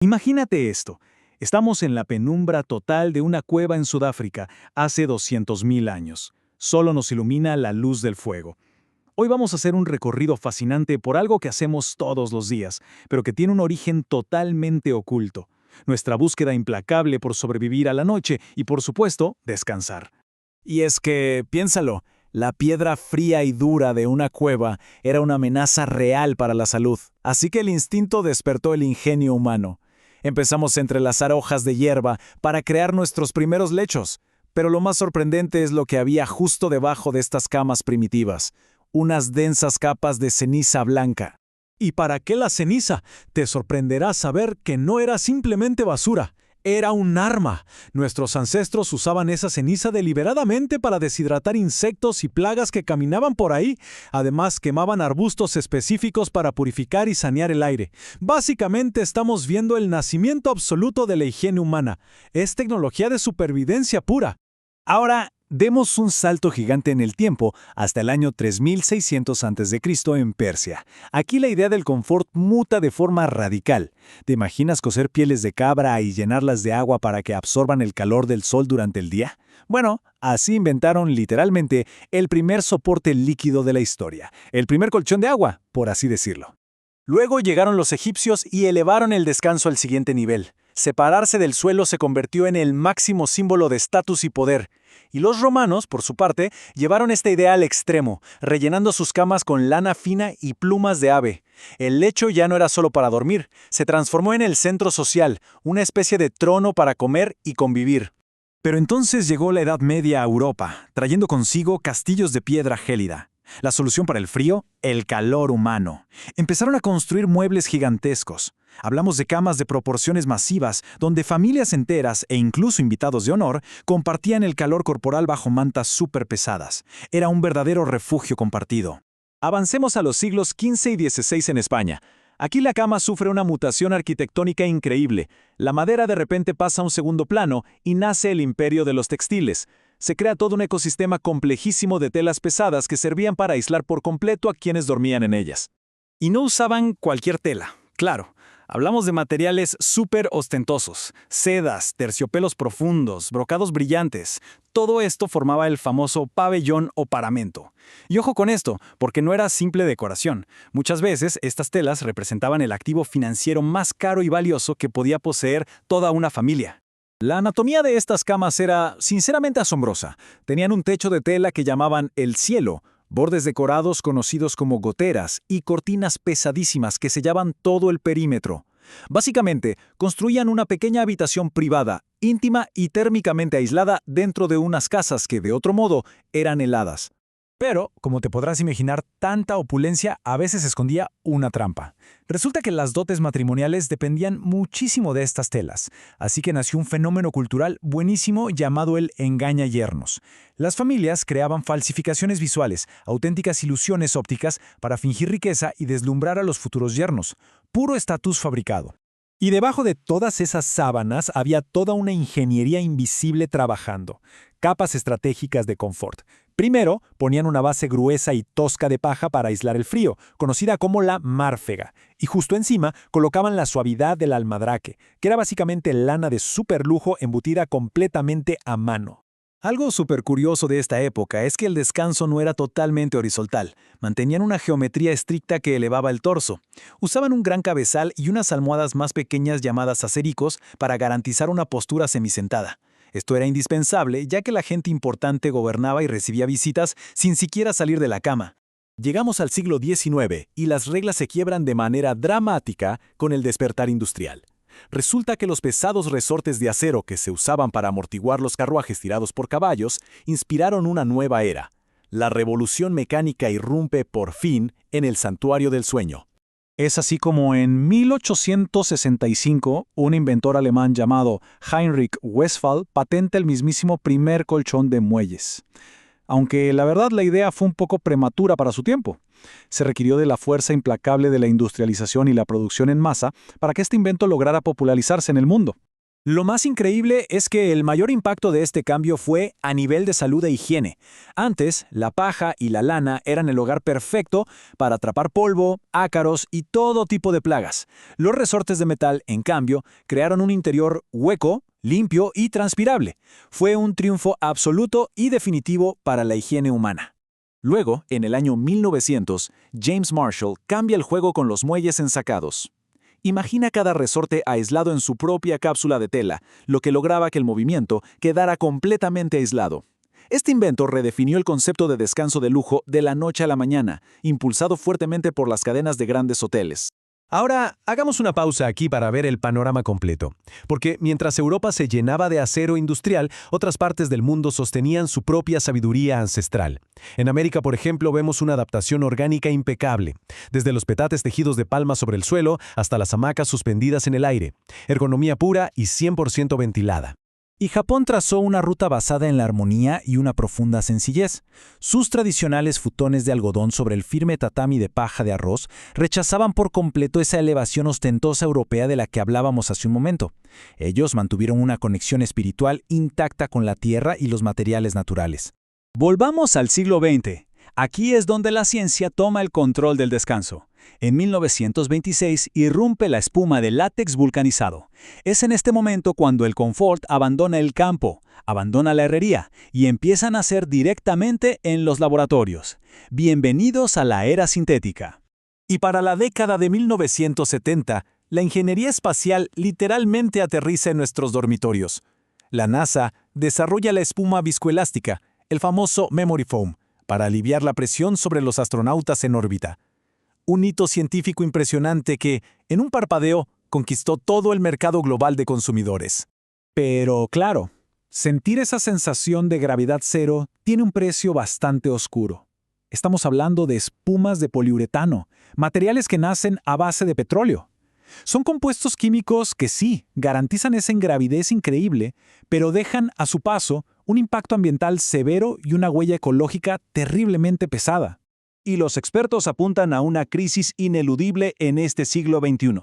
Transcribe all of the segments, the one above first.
Imagínate esto. Estamos en la penumbra total de una cueva en Sudáfrica hace 200.000 años. Solo nos ilumina la luz del fuego. Hoy vamos a hacer un recorrido fascinante por algo que hacemos todos los días, pero que tiene un origen totalmente oculto. Nuestra búsqueda implacable por sobrevivir a la noche y, por supuesto, descansar. Y es que, piénsalo, la piedra fría y dura de una cueva era una amenaza real para la salud. Así que el instinto despertó el ingenio humano. Empezamos a entrelazar hojas de hierba para crear nuestros primeros lechos. Pero lo más sorprendente es lo que había justo debajo de estas camas primitivas. Unas densas capas de ceniza blanca. ¿Y para qué la ceniza? Te sorprenderá saber que no era simplemente basura. Era un arma. Nuestros ancestros usaban esa ceniza deliberadamente para deshidratar insectos y plagas que caminaban por ahí. Además, quemaban arbustos específicos para purificar y sanear el aire. Básicamente estamos viendo el nacimiento absoluto de la higiene humana. Es tecnología de supervivencia pura. Ahora, demos un salto gigante en el tiempo hasta el año 3600 a.C. en Persia. Aquí la idea del confort muta de forma radical. ¿Te imaginas coser pieles de cabra y llenarlas de agua para que absorban el calor del sol durante el día? Bueno, así inventaron literalmente el primer soporte líquido de la historia, el primer colchón de agua, por así decirlo. Luego llegaron los egipcios y elevaron el descanso al siguiente nivel. Separarse del suelo se convirtió en el máximo símbolo de estatus y poder. Y los romanos, por su parte, llevaron esta idea al extremo, rellenando sus camas con lana fina y plumas de ave. El lecho ya no era solo para dormir, se transformó en el centro social, una especie de trono para comer y convivir. Pero entonces llegó la Edad Media a Europa, trayendo consigo castillos de piedra gélida. La solución para el frío, el calor humano. Empezaron a construir muebles gigantescos. Hablamos de camas de proporciones masivas, donde familias enteras e incluso invitados de honor compartían el calor corporal bajo mantas súper pesadas. Era un verdadero refugio compartido. Avancemos a los siglos XV y XVI en España. Aquí la cama sufre una mutación arquitectónica increíble. La madera de repente pasa a un segundo plano y nace el imperio de los textiles. Se crea todo un ecosistema complejísimo de telas pesadas que servían para aislar por completo a quienes dormían en ellas. Y no usaban cualquier tela, claro. Hablamos de materiales súper ostentosos, sedas, terciopelos profundos, brocados brillantes. Todo esto formaba el famoso pabellón o paramento. Y ojo con esto, porque no era simple decoración. Muchas veces estas telas representaban el activo financiero más caro y valioso que podía poseer toda una familia. La anatomía de estas camas era sinceramente asombrosa. Tenían un techo de tela que llamaban el cielo, bordes decorados conocidos como goteras y cortinas pesadísimas que sellaban todo el perímetro. Básicamente, construían una pequeña habitación privada, íntima y térmicamente aislada dentro de unas casas que, de otro modo, eran heladas. Pero, como te podrás imaginar, tanta opulencia a veces escondía una trampa. Resulta que las dotes matrimoniales dependían muchísimo de estas telas, así que nació un fenómeno cultural buenísimo llamado el engaña yernos. Las familias creaban falsificaciones visuales, auténticas ilusiones ópticas para fingir riqueza y deslumbrar a los futuros yernos. Puro estatus fabricado. Y debajo de todas esas sábanas había toda una ingeniería invisible trabajando. Capas estratégicas de confort. Primero, ponían una base gruesa y tosca de paja para aislar el frío, conocida como la márfega, y justo encima colocaban la suavidad del almadraque, que era básicamente lana de superlujo embutida completamente a mano. Algo súper curioso de esta época es que el descanso no era totalmente horizontal. Mantenían una geometría estricta que elevaba el torso. Usaban un gran cabezal y unas almohadas más pequeñas llamadas acericos para garantizar una postura semisentada. Esto era indispensable ya que la gente importante gobernaba y recibía visitas sin siquiera salir de la cama. Llegamos al siglo XIX y las reglas se quiebran de manera dramática con el despertar industrial. Resulta que los pesados resortes de acero que se usaban para amortiguar los carruajes tirados por caballos inspiraron una nueva era. La revolución mecánica irrumpe por fin en el santuario del sueño. Es así como en 1865, un inventor alemán llamado Heinrich Westphal patenta el mismísimo primer colchón de muelles. Aunque la verdad la idea fue un poco prematura para su tiempo. Se requirió de la fuerza implacable de la industrialización y la producción en masa para que este invento lograra popularizarse en el mundo. Lo más increíble es que el mayor impacto de este cambio fue a nivel de salud e higiene. Antes, la paja y la lana eran el hogar perfecto para atrapar polvo, ácaros y todo tipo de plagas. Los resortes de metal, en cambio, crearon un interior hueco, limpio y transpirable. Fue un triunfo absoluto y definitivo para la higiene humana. Luego, en el año 1900, James Marshall cambia el juego con los muelles ensacados. Imagina cada resorte aislado en su propia cápsula de tela, lo que lograba que el movimiento quedara completamente aislado. Este invento redefinió el concepto de descanso de lujo de la noche a la mañana, impulsado fuertemente por las cadenas de grandes hoteles. Ahora, hagamos una pausa aquí para ver el panorama completo, porque mientras Europa se llenaba de acero industrial, otras partes del mundo sostenían su propia sabiduría ancestral. En América, por ejemplo, vemos una adaptación orgánica impecable, desde los petates tejidos de palma sobre el suelo hasta las hamacas suspendidas en el aire, ergonomía pura y 100% ventilada. Y Japón trazó una ruta basada en la armonía y una profunda sencillez. Sus tradicionales futones de algodón sobre el firme tatami de paja de arroz rechazaban por completo esa elevación ostentosa europea de la que hablábamos hace un momento. Ellos mantuvieron una conexión espiritual intacta con la tierra y los materiales naturales. Volvamos al siglo XX. Aquí es donde la ciencia toma el control del descanso. En 1926 irrumpe la espuma de látex vulcanizado. Es en este momento cuando el confort abandona el campo, abandona la herrería y empieza a nacer directamente en los laboratorios. Bienvenidos a la era sintética. Y para la década de 1970, la ingeniería espacial literalmente aterriza en nuestros dormitorios. La NASA desarrolla la espuma viscoelástica, el famoso memory foam, para aliviar la presión sobre los astronautas en órbita. Un hito científico impresionante que, en un parpadeo, conquistó todo el mercado global de consumidores. Pero, claro, sentir esa sensación de gravedad cero tiene un precio bastante oscuro. Estamos hablando de espumas de poliuretano, materiales que nacen a base de petróleo. Son compuestos químicos que sí, garantizan esa ingravidez increíble, pero dejan a su paso un impacto ambiental severo y una huella ecológica terriblemente pesada. Y los expertos apuntan a una crisis ineludible en este siglo XXI.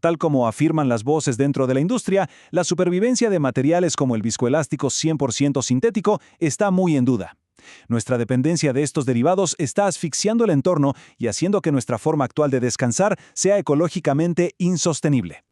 Tal como afirman las voces dentro de la industria, la supervivencia de materiales como el viscoelástico 100% sintético está muy en duda. Nuestra dependencia de estos derivados está asfixiando el entorno y haciendo que nuestra forma actual de descansar sea ecológicamente insostenible.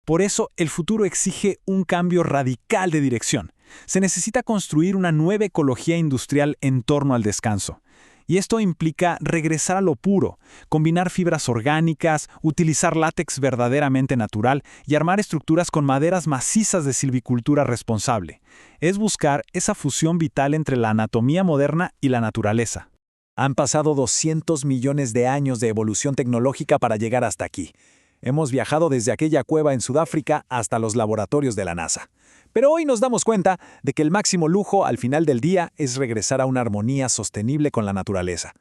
Por eso, el futuro exige un cambio radical de dirección. Se necesita construir una nueva ecología industrial en torno al descanso. Y esto implica regresar a lo puro, combinar fibras orgánicas, utilizar látex verdaderamente natural y armar estructuras con maderas macizas de silvicultura responsable. Es buscar esa fusión vital entre la anatomía moderna y la naturaleza. Han pasado 200 millones de años de evolución tecnológica para llegar hasta aquí. Hemos viajado desde aquella cueva en Sudáfrica hasta los laboratorios de la NASA. Pero hoy nos damos cuenta de que el máximo lujo al final del día es regresar a una armonía sostenible con la naturaleza.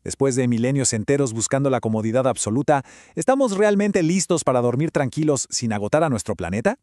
Después de milenios enteros buscando la comodidad absoluta, ¿estamos realmente listos para dormir tranquilos sin agotar a nuestro planeta?